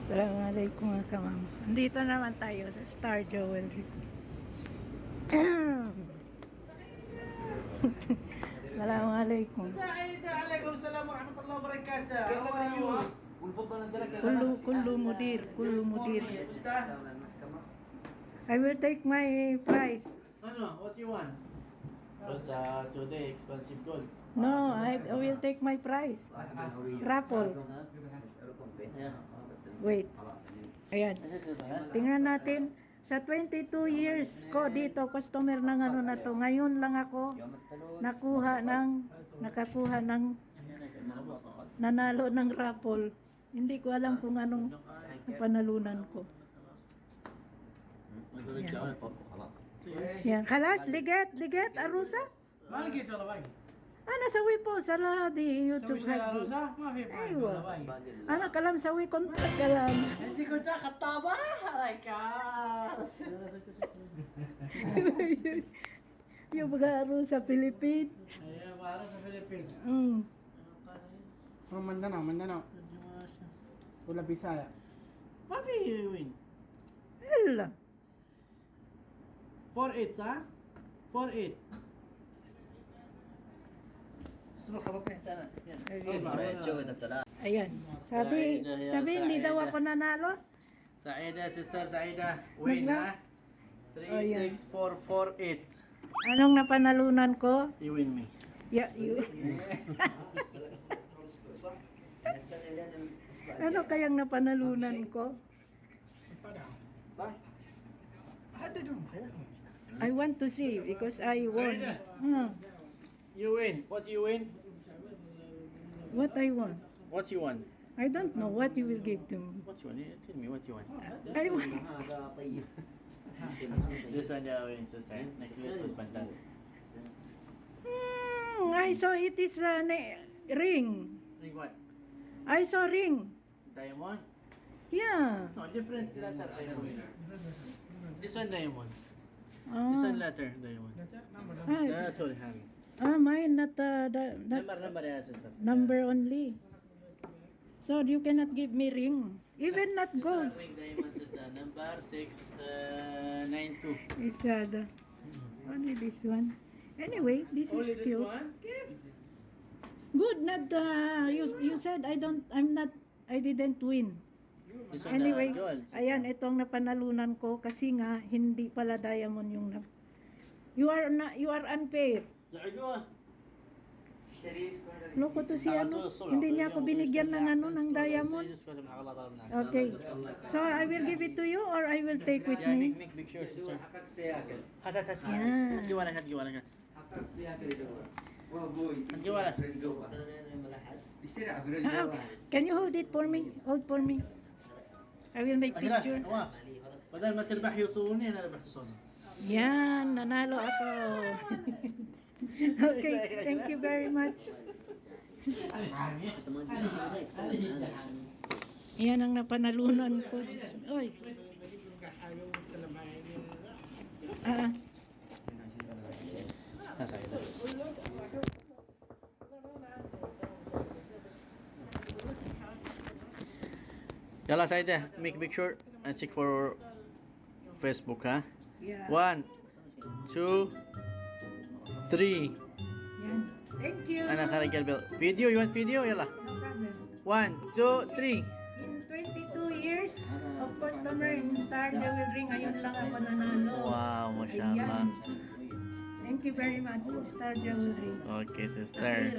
Assalamualaikum mga kamam. Andito naman tayo sa Star Jewelry. Assalamualaikum. Waalaikumsalam warahmatullahi wabarakatuh. How are you? Kullu mudir, kullu mudir. Ustaz? I will take my price. Ano? What you want? Because today expensive gold. No, I will take my price. Raffle. Yeah. Wait. Ayan. Tingnan natin. Sa 22 years ko dito, customer ng ano na to. Ngayon lang ako nakakuha ng nanalo ng raffle. Hindi ko alam kung anong panalunan ko. Yan. Kalas, liget, arusa. ما لقيت والله باقي. Ana sawi po sa di YouTube سوي شيء hagi. روزة؟ ما في فايدة Aywa. والله باقي. Ana kalam sawi kontak kalam. انت كنت خطابة ركاز. Yung mga arusa Philippine. ايوه بعرف الفلبين. Mm. Mindanao ولا بيسايا. ما في وين. Hala. 48 صح؟ 48. تسمع خبطني حتى انا. Ayan. Sabi hindi daw ako nanalo. سعيدة سيستر سعيدة وين ها؟ 36448. Anong napanalunan ko? You win me. Yeah, you. Ano kayang napanalunan ko? I want to see because I won. Huh. You win. What you win? What I want? What you want? I don't know what you will give to me. What you want? Tell me what you want. I want. This one the win sister. Necklace with pandan. I saw it is a ring. Ring what? I saw ring. Diamond? Yeah. No, different letter diamond. This one diamond. This one letter diamond. Sorry, Harry. Mine not Number yeah, sister. number only. So you cannot give me ring. Even not This gold. one ring diamond sister. Number 692. It's only this one. Anyway, this Only is this cute. one? Gift. Good, not you said I didn't win. This one Anyway, gold. sister. ayan itong napanalunan ko kasi nga hindi pala diamond yung you are unfair. Loko to si ano, hindi niya ako binigyan ng ano ng diamond. Okay. So I will give it to you or I will take with Yeah, me. make big sure, sister. Yeah. هات جوالك. جوالك. Okay. Can you hold it for me? Hold for me. I will make picture. نواف. بدل ما تربح يوصوني انا ربحت صوص. Yan, nanalo ako. Okay, thank you very much. Yan ang napanalunan ko. Oy. Ah, ناسا كده. يلا سعيدة make picture and check for Facebook ها. yeah. 1 2 3. Yan. Thank you. انا خارج البيت. فيديو you want video يلا. No problem. 1 2 3. In 22 years of customer in Star Jewelry, ngayon lang ako nanalo. Wow, mashallah. Ayan. Thank you very much, Star Jewelry. Okay, sister.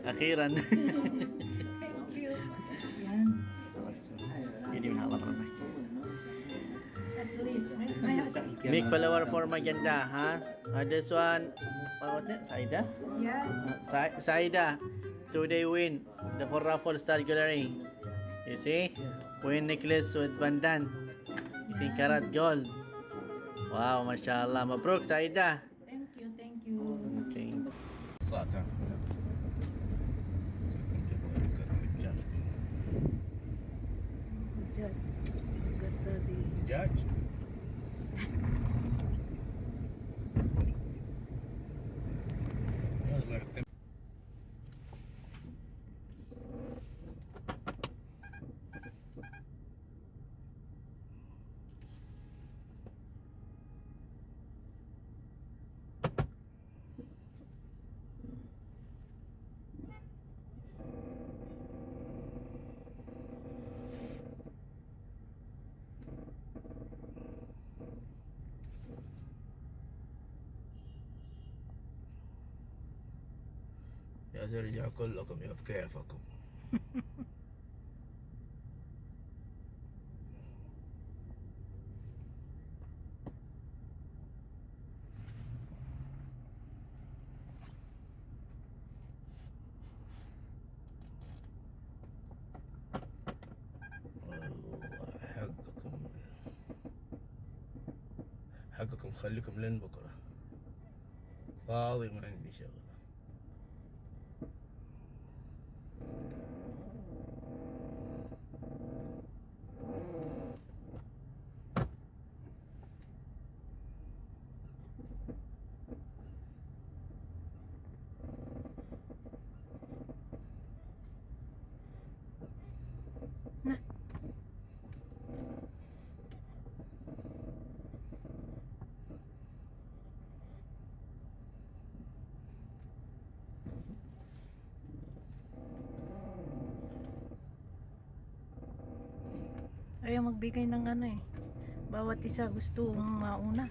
أخيرا. Thank you. Yan. Hindi mo nakalaman. At least, may husband. Make follower for maganda, ha? This one, what name? Saida? Yeah. Saida, today win the for raffle Star Gallery. You see? Win necklace with bandan. 18 karat gold. Wow, mashallah. Mabruk, Saida. Thank you, thank you. Okay. Good job. Ganda din. Judge. سأرجع كلكم يا بكيفكم. حقكم حقكم خليكم لين بكرة، فاضي ما عندي شغل. Na. Ayaw magbigay ng ano eh. Bawat isa gusto mauna.